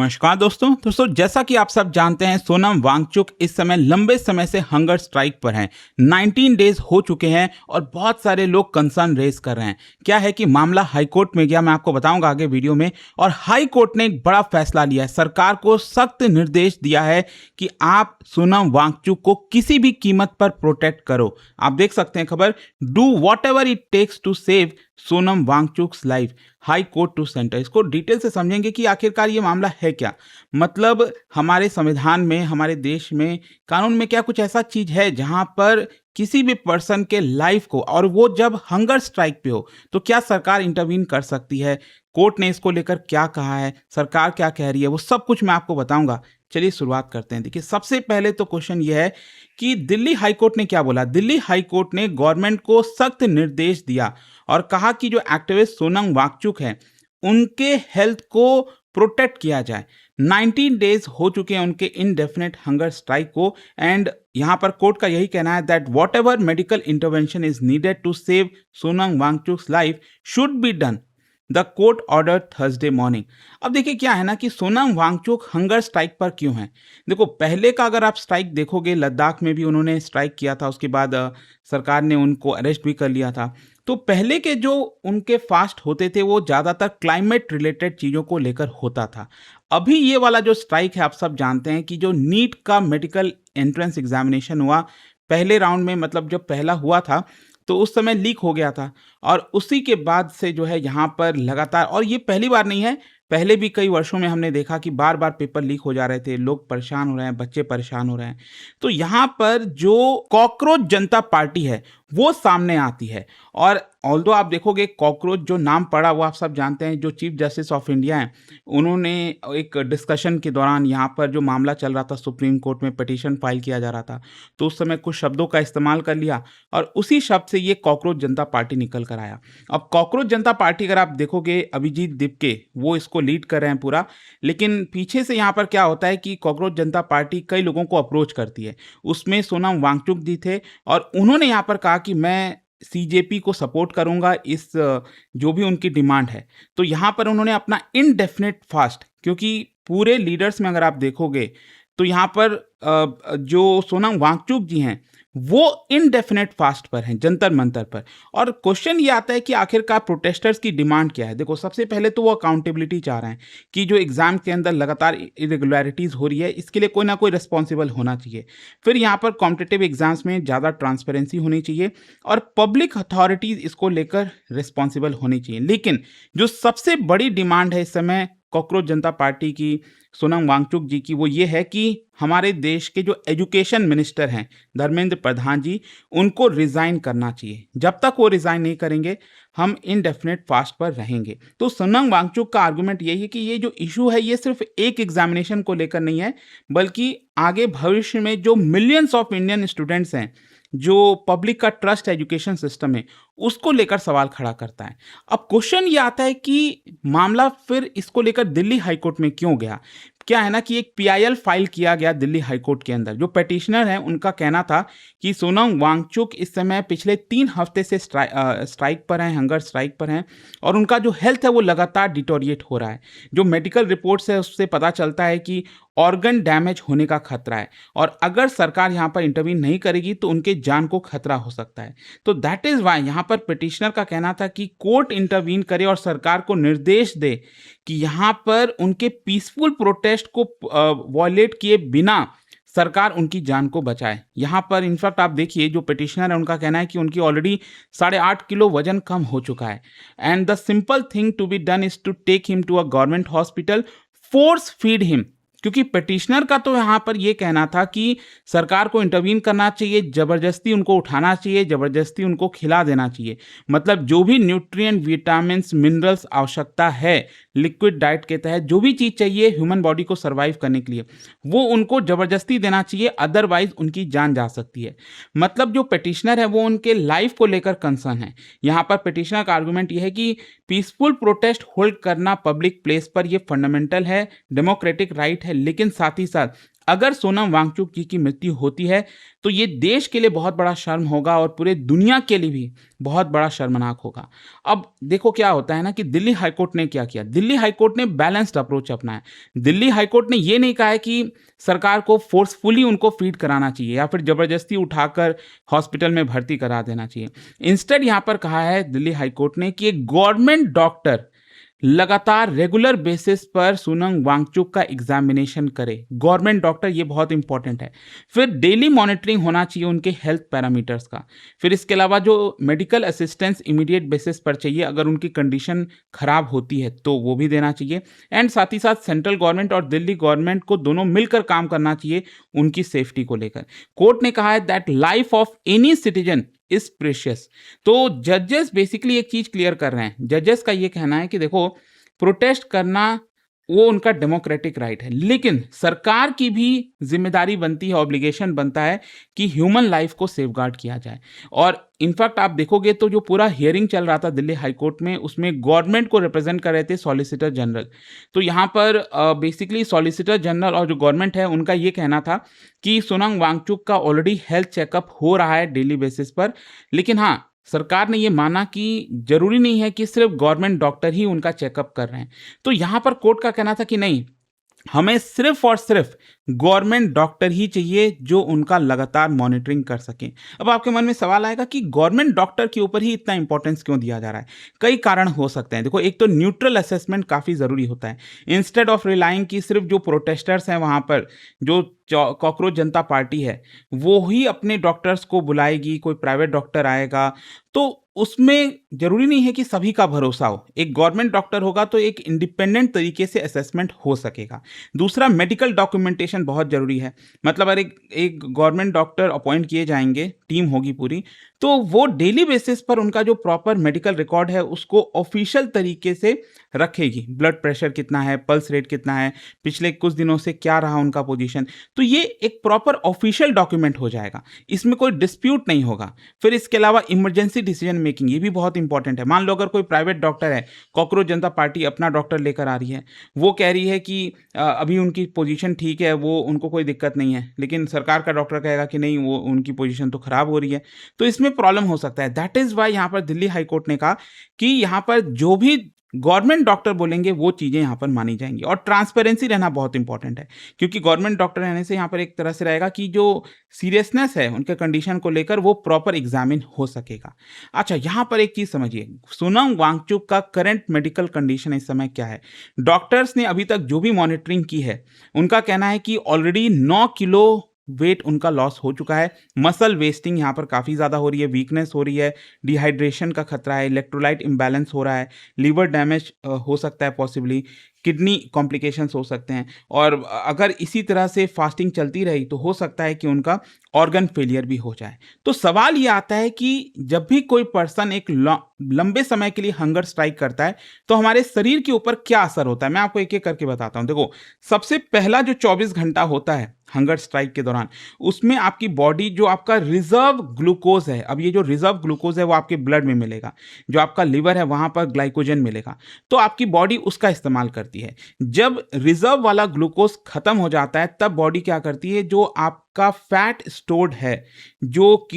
नमस्कार दोस्तों जैसा कि आप सब जानते हैं सोनम वांगचुक इस समय लंबे समय से हंगर स्ट्राइक पर हैं। 19 डेज हो चुके हैं और बहुत सारे लोग कंसर्न रेज कर रहे हैं। क्या है कि मामला हाई कोर्ट में गया, मैं आपको बताऊंगा आगे वीडियो में। और हाई कोर्ट ने एक बड़ा फैसला लिया है, सरकार को सख्त निर्देश दिया है कि आप सोनम वांगचुक को किसी भी कीमत पर प्रोटेक्ट करो। आप देख सकते हैं खबर, do whatever it takes to save Sonam Wangchuk's life, high court to centre. इसको डिटेल से समझेंगे कि आखिरकार ये मामला है क्या। मतलब हमारे संविधान में, हमारे देश में, कानून में क्या कुछ ऐसा चीज है जहां पर किसी भी पर्सन के लाइफ को, और वो जब हंगर स्ट्राइक पे हो, तो क्या सरकार इंटरवीन कर सकती है? कोर्ट ने इसको लेकर क्या कहा है, सरकार क्या कह रही है, वो सब कुछ मैं आपको बताऊंगा। चलिए शुरुआत करते हैं। देखिए, सबसे पहले तो क्वेश्चन ये है कि दिल्ली हाई कोर्ट ने क्या बोला। दिल्ली हाई कोर्ट ने गवर्नमेंट को सख्त निर्देश दिया और कहा कि जो एक्टिविस्ट सोनम वांगचुक हैं उनके हेल्थ को प्रोटेक्ट किया जाए। 19 डेज हो चुके हैं उनके इनडेफिनेट हंगर स्ट्राइक को, एंड यहां पर कोर्ट का यही कहना है that whatever medical intervention is needed to save Sonam Wangchuk's life should be done, the court order Thursday morning. अब देखिए क्या है ना कि सोनम वांगचुक हंगर स्ट्राइक पर क्यों है। देखो, पहले का अगर आप स्ट्राइक देखोगे, लद्दाख में भी उन्होंने स्ट्राइक किया था, उसके बाद सरकार ने उनको अरेस्ट भी कर लिया था। तो पहले के जो उनके फास्ट होते थे वो ज़्यादातर क्लाइमेट रिलेटेड चीज़ों को लेकर होता था। अभी ये वाला जो स्ट्राइक है, आप सब जानते हैं कि जो नीट का मेडिकल एंट्रेंस एग्जामिनेशन हुआ पहले राउंड में, मतलब जब पहला हुआ था तो उस समय लीक हो गया था, और उसी के बाद से जो है यहाँ पर लगातार, और ये पहली बार नहीं है, पहले भी कई वर्षों में हमने देखा कि बार बार पेपर लीक हो जा रहे थे, लोग परेशान हो रहे हैं, बच्चे परेशान हो रहे हैं। तो यहाँ पर जो कॉकरोच जनता पार्टी है वो सामने आती है। और ऑल्दो आप देखोगे कॉकरोच जो नाम पड़ा वो आप सब जानते हैं, जो चीफ जस्टिस ऑफ इंडिया हैं, उन्होंने एक डिस्कशन के दौरान यहाँ पर जो मामला चल रहा था, सुप्रीम कोर्ट में पिटीशन फाइल किया जा रहा था, तो उस समय कुछ शब्दों का इस्तेमाल कर लिया और उसी शब्द से ये कॉकरोच जनता पार्टी निकल कर आया। अब कॉकरोच जनता पार्टी अगर आप देखोगे, अभिजीत दीपके वो इसको लीड कर रहे हैं पूरा, लेकिन पीछे से यहाँ पर क्या होता है कि कॉकरोच जनता पार्टी कई लोगों को अप्रोच करती है। उसमें सोनम वांगचुक जी थे और उन्होंने यहाँ पर कहा कि मैं सीजेपी को सपोर्ट करूंगा, इस जो भी उनकी डिमांड है। तो यहाँ पर उन्होंने अपना इनडेफिनेट फास्ट, क्योंकि पूरे लीडर्स में अगर आप देखोगे तो यहाँ पर जो सोनम वांगचुक जी हैं वो इनडेफिनेट फास्ट पर हैं, जंतर मंतर पर। और क्वेश्चन ये आता है कि आखिरकार प्रोटेस्टर्स की डिमांड क्या है। देखो, सबसे पहले तो वो अकाउंटेबिलिटी चाह रहे हैं कि जो एग्जाम के अंदर लगातार इरेगुलरिटीज हो रही है, इसके लिए कोई ना कोई रिस्पॉन्सिबल होना चाहिए। फिर यहाँ पर कॉम्पिटिटिव एग्जाम्स में ज़्यादा ट्रांसपेरेंसी होनी चाहिए और पब्लिक अथॉरिटीज इसको लेकर रिस्पॉन्सिबल होनी चाहिए। लेकिन जो सबसे बड़ी डिमांड है इस समय कॉकरोच जनता पार्टी की, सोनम वांगचुक जी की, वो ये है कि हमारे देश के जो एजुकेशन मिनिस्टर हैं धर्मेंद्र प्रधान जी, उनको रिजाइन करना चाहिए। जब तक वो रिजाइन नहीं करेंगे हम इनडेफिनेट फास्ट पर रहेंगे। तो सोनम वांगचुक का आर्गुमेंट यही है कि ये जो इशू है ये सिर्फ एक एग्जामिनेशन को लेकर नहीं है, बल्कि आगे भविष्य में जो मिलियंस ऑफ इंडियन स्टूडेंट्स हैं, जो पब्लिक का ट्रस्ट एजुकेशन सिस्टम है, उसको लेकर सवाल खड़ा करता है। अब क्वेश्चन ये आता है कि मामला फिर इसको लेकर दिल्ली हाईकोर्ट में क्यों गया। क्या है ना कि एक पीआईएल फाइल किया गया दिल्ली हाईकोर्ट के अंदर। जो पिटिशनर हैं उनका कहना था कि सोनम वांगचुक इस समय पिछले 3 हफ्ते से स्ट्राइक पर हैं, हंगर स्ट्राइक पर हैं, और उनका जो हेल्थ है वो लगातार डिटोरिएट हो रहा है। जो मेडिकल रिपोर्ट्स है उससे पता चलता है कि ऑर्गन डैमेज होने का खतरा है, और अगर सरकार यहाँ पर इंटरवीन नहीं करेगी तो उनके जान को खतरा हो सकता है। तो दैट इज़ वाई यहाँ पर पिटिशनर का कहना था कि कोर्ट इंटरवीन करे और सरकार को निर्देश दे कि यहाँ पर उनके पीसफुल प्रोटेस्ट को वॉयलेट किए बिना सरकार उनकी जान को बचाए। यहाँ पर इनफैक्ट आप देखिए, जो पिटिशनर है उनका कहना है कि उनकी ऑलरेडी 8.5 किलो वजन कम हो चुका है, and the simple thing to be done is to take him to a government hospital, force feed him. क्योंकि पिटिशनर का तो यहाँ पर यह कहना था कि सरकार को इंटरवीन करना चाहिए, जबरदस्ती उनको उठाना चाहिए, जबरदस्ती उनको खिला देना चाहिए। मतलब जो भी न्यूट्रिएंट, विटामिन, मिनरल्स आवश्यकता है लिक्विड डाइट के तहत, जो भी चीज़ चाहिए ह्यूमन बॉडी को सर्वाइव करने के लिए, वो उनको जबरदस्ती देना चाहिए, अदरवाइज उनकी जान जा सकती है। मतलब जो पिटिशनर है वो उनके लाइफ को लेकर कंसर्न है। यहाँ पर पिटिशनर का आर्गुमेंट यह है कि पीसफुल प्रोटेस्ट होल्ड करना पब्लिक प्लेस पर यह फंडामेंटल है, डेमोक्रेटिक राइट है, लेकिन साथ ही साथ अगर सोनम वांगचुक जी की मृत्यु होती है, तो ये देश के लिए बहुत बड़ा शर्म होगा और पूरे दुनिया के लिए भी बहुत बड़ा शर्मनाक होगा। अब देखो क्या होता है ना कि दिल्ली हाईकोर्ट ने क्या किया? दिल्ली हाईकोर्ट ने बैलेंस्ड अप्रोच अपनाया। दिल्ली हाईकोर्ट ने ये नहीं कहा है कि सरकार को फोर्सफुली उनको फीड कराना चाहिए या फिर ज़बरदस्ती उठाकर हॉस्पिटल में भर्ती करा देना चाहिए। इंस्टेड यहाँ पर कहा है दिल्ली हाईकोर्ट ने कि एक गवर्नमेंट डॉक्टर लगातार रेगुलर बेसिस पर सोनम वांगचुक का एग्जामिनेशन करे। गवर्नमेंट डॉक्टर, ये बहुत इंपॉर्टेंट है। फिर डेली मॉनिटरिंग होना चाहिए उनके हेल्थ पैरामीटर्स का। फिर इसके अलावा जो मेडिकल असिस्टेंस इमीडिएट बेसिस पर चाहिए, अगर उनकी कंडीशन खराब होती है तो वो भी देना चाहिए। एंड साथ ही साथ सेंट्रल गवर्नमेंट और दिल्ली गवर्नमेंट को दोनों मिलकर काम करना चाहिए उनकी सेफ्टी को लेकर। कोर्ट ने कहा है that life of any citizen is precious. तो जजेस बेसिकली एक चीज क्लियर कर रहे हैं। जजेस का ये कहना है कि देखो, प्रोटेस्ट करना वो उनका डेमोक्रेटिक राइट है, लेकिन सरकार की भी जिम्मेदारी बनती है, ऑब्लिगेशन बनता है कि ह्यूमन लाइफ को सेफगार्ड किया जाए। और इनफैक्ट आप देखोगे तो जो पूरा हियरिंग चल रहा था दिल्ली हाईकोर्ट में, उसमें गवर्नमेंट को रिप्रेजेंट कर रहे थे सॉलिसिटर जनरल। तो यहाँ पर बेसिकली सॉलिसिटर जनरल और जो गवर्नमेंट है उनका ये कहना था कि सोनम वांगचुक का ऑलरेडी हेल्थ चेकअप हो रहा है डेली बेसिस पर। लेकिन हाँ, सरकार ने ये माना कि जरूरी नहीं है कि सिर्फ गवर्नमेंट डॉक्टर ही उनका चेकअप कर रहे हैं। तो यहाँ पर कोर्ट का कहना था कि नहीं, हमें सिर्फ और सिर्फ गवर्नमेंट डॉक्टर ही चाहिए जो उनका लगातार मॉनिटरिंग कर सकें। अब आपके मन में सवाल आएगा कि गवर्नमेंट डॉक्टर के ऊपर ही इतना इंपॉर्टेंस क्यों दिया जा रहा है? कई कारण हो सकते हैं। देखो, एक तो न्यूट्रल असेसमेंट काफ़ी ज़रूरी होता है। इंस्टेड ऑफ रिलाइंग कि सिर्फ जो प्रोटेस्टर्स हैं वहाँ पर, जो कॉकरोच जनता पार्टी है, वो ही अपने डॉक्टर्स को बुलाएगी, कोई प्राइवेट डॉक्टर आएगा, तो उसमें ज़रूरी नहीं है कि सभी का भरोसा हो। एक गवर्नमेंट डॉक्टर होगा तो एक इंडिपेंडेंट तरीके से असेसमेंट हो सकेगा। दूसरा, मेडिकल डॉक्यूमेंटेशन बहुत ज़रूरी है। मतलब अगर एक गवर्नमेंट डॉक्टर अपॉइंट किए जाएंगे, टीम होगी पूरी, तो वो डेली बेसिस पर उनका जो प्रॉपर मेडिकल रिकॉर्ड है उसको ऑफिशियल तरीके से रखेगी। ब्लड प्रेशर कितना है, पल्स रेट कितना है, पिछले कुछ दिनों से क्या रहा उनका पोजीशन, तो ये एक प्रॉपर ऑफिशियल डॉक्यूमेंट हो जाएगा, इसमें कोई डिस्प्यूट नहीं होगा। फिर इसके अलावा इमरजेंसी डिसीजन मेकिंग, ये भी बहुत इंपॉर्टेंट है। मान लो अगर कोई प्राइवेट डॉक्टर है, कॉकरोच जनता पार्टी अपना डॉक्टर लेकर आ रही है, वो कह रही है कि अभी उनकी पोजीशन ठीक है, वो उनको कोई दिक्कत नहीं है, लेकिन सरकार का डॉक्टर कहेगा कि नहीं, वो उनकी पोजीशन तो खराब हो रही है, तो इसमें प्रॉब्लम हो सकता है। दैट इज वाई यहाँ पर दिल्ली हाईकोर्ट ने कहा कि यहाँ पर जो भी गवर्नमेंट डॉक्टर बोलेंगे वो चीज़ें यहाँ पर मानी जाएंगी। और ट्रांसपेरेंसी रहना बहुत इंपॉर्टेंट है, क्योंकि गवर्नमेंट डॉक्टर रहने से यहाँ पर एक तरह से रहेगा कि जो सीरियसनेस है उनके कंडीशन को लेकर वो प्रॉपर एग्जामिन हो सकेगा। अच्छा, यहाँ पर एक चीज़ समझिए, सोनम वांगचुक का करंट मेडिकल कंडीशन इस समय क्या है? डॉक्टर्स ने अभी तक जो भी मॉनिटरिंग की है, उनका कहना है कि ऑलरेडी 9 किलो वेट उनका लॉस हो चुका है। मसल वेस्टिंग यहाँ पर काफ़ी ज़्यादा हो रही है, वीकनेस हो रही है, डिहाइड्रेशन का खतरा है, इलेक्ट्रोलाइट इम्बैलेंस हो रहा है, लीवर डैमेज हो सकता है पॉसिबली, किडनी कॉम्प्लिकेशंस हो सकते हैं। और अगर इसी तरह से फास्टिंग चलती रही तो हो सकता है कि उनका ऑर्गन फेलियर भी हो जाए। तो सवाल ये आता है कि जब भी कोई पर्सन एक लंबे समय के लिए हंगर स्ट्राइक करता है तो हमारे शरीर के ऊपर क्या असर होता है, मैं आपको एक एक करके बताता हूं। देखो, सबसे पहला जो 24 घंटा होता है हंगर स्ट्राइक के दौरान, उसमें आपकी बॉडी जो आपका रिजर्व ग्लूकोज है, अब ये जो रिजर्व ग्लूकोज है वो आपके ब्लड में मिलेगा, जो आपका लिवर है वहां पर ग्लाइकोजन मिलेगा, तो आपकी बॉडी उसका इस्तेमाल करती है। जब रिजर्व वाला ग्लूकोज खत्म हो जाता है तब बॉडी क्या करती है, जो आपका फैट स्टोर्ड है, जो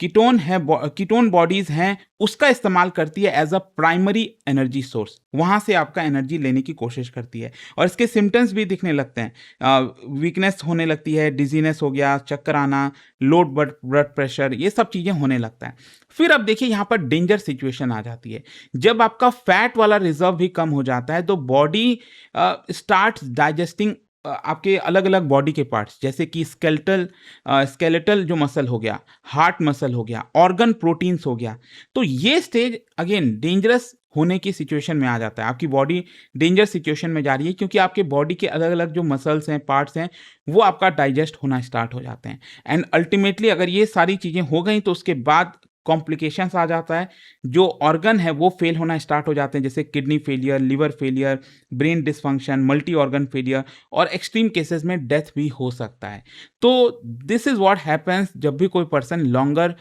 कीटोन बॉडीज हैं, उसका इस्तेमाल करती है as a primary energy source. वहां से आपका एनर्जी लेने की कोशिश करती है और इसके सिम्टम्स भी दिखने लगते हैं। वीकनेस होने लगती है, डिजीनेस हो गया, चक्कर आना, लो ब्लड प्रेशर, ये सब चीज़ें होने लगता है। फिर अब देखिए यहाँ पर डेंजर सिचुएशन आ जाती है। जब आपका फैट वाला रिजर्व भी कम हो जाता है तो बॉडी स्टार्ट डाइजेस्टिंग आपके अलग अलग बॉडी के पार्ट्स, जैसे कि स्केलेटल जो मसल हो गया, हार्ट मसल हो गया, ऑर्गन प्रोटीन्स हो गया। तो ये स्टेज अगेन डेंजरस होने की सिचुएशन में आ जाता है। आपकी बॉडी डेंजर सिचुएशन में जा रही है क्योंकि आपके बॉडी के अलग अलग जो मसल्स हैं, पार्ट्स हैं, वो आपका डाइजेस्ट होना स्टार्ट हो जाते हैं। एंड अल्टीमेटली अगर ये सारी चीज़ें हो गई तो उसके बाद कॉम्प्लिकेशंस आ जाता है, जो ऑर्गन है वो फेल होना स्टार्ट हो जाते हैं, जैसे kidney failure, liver failure, brain dysfunction, multi organ failure, और एक्सट्रीम केसेस में डेथ भी हो सकता है। तो दिस इज़ व्हाट हैपेंस जब भी कोई पर्सन लॉन्गर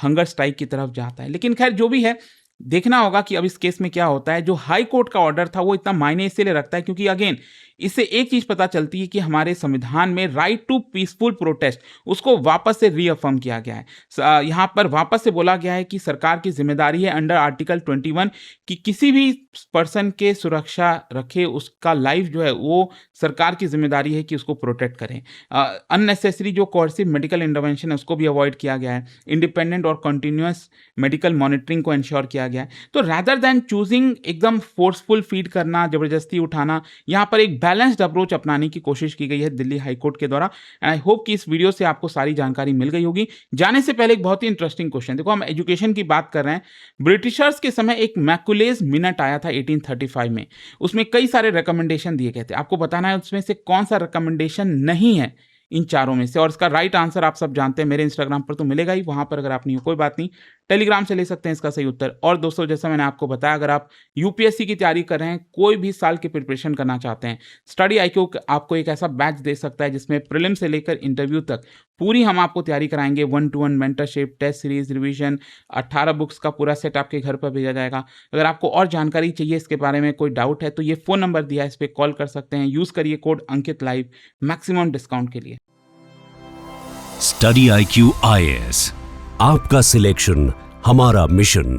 हंगर स्ट्राइक की तरफ जाता है। लेकिन खैर जो भी है, देखना होगा कि अब इस केस में क्या होता है। जो हाई कोर्ट का ऑर्डर था वो इतना मायने इसलिए रखता है क्योंकि अगेन इससे एक चीज पता चलती है कि हमारे संविधान में राइट टू पीसफुल प्रोटेस्ट उसको वापस से रीअफर्म किया गया है। यहाँ पर वापस से बोला गया है कि सरकार की जिम्मेदारी है अंडर आर्टिकल 21 कि किसी भी पर्सन के सुरक्षा रखे, उसका लाइफ जो है वो सरकार की जिम्मेदारी है कि उसको प्रोटेक्ट करें। अननेसेसरी जो कोर्सिव मेडिकल इंटरवेंशन है उसको भी अवॉइड किया गया है। इंडिपेंडेंट और कंटिन्यूअस मेडिकल मॉनिटरिंग को इंश्योर किया गया है। तो रैदर देन चूजिंग एकदम फोर्सफुल फीड करना, जबरदस्ती उठाना, यहाँ पर एक बैलेंस्ड अप्रोच अपनाने की कोशिश की गई है दिल्ली हाईकोर्ट के द्वारा। एंड आई होप कि इस वीडियो से आपको सारी जानकारी मिल गई होगी। जाने से पहले एक बहुत ही इंटरेस्टिंग क्वेश्चन, देखो हम एजुकेशन की बात कर रहे हैं। ब्रिटिशर्स के समय एक मैकुलेज मिनट आया था 1835 में, उसमें कई सारे रिकमेंडेशन दिए गए थे। आपको बताना है उसमें से कौन सा रिकमेंडेशन नहीं है इन चारों में से, और इसका राइट आंसर आप सब जानते हैं, मेरे इंस्टाग्राम पर तो मिलेगा ही, वहां पर अगर आप नहीं हो कोई बात नहीं, टेलीग्राम से ले सकते हैं इसका सही उत्तर। और दोस्तों जैसा मैंने आपको बताया, अगर आप यूपीएससी की तैयारी कर रहे हैं, कोई भी साल की प्रिपरेशन करना चाहते हैं, स्टडी आईक्यू आपको एक ऐसा बैच दे सकता है जिसमें प्रीलिम से लेकर इंटरव्यू तक पूरी हम आपको तैयारी कराएंगे। 1-to-1 mentorship, test series, revision, 18 books का पूरा सेट आपके घर पर भेजा जाएगा। अगर आपको और जानकारी चाहिए इसके बारे में, कोई डाउट है, तो ये फोन नंबर दिया है, इस पर कॉल कर सकते हैं। यूज करिए कोड अंकित लाइव मैक्सिमम डिस्काउंट के लिए। स्टडी IQ IAS, आपका सिलेक्शन हमारा मिशन।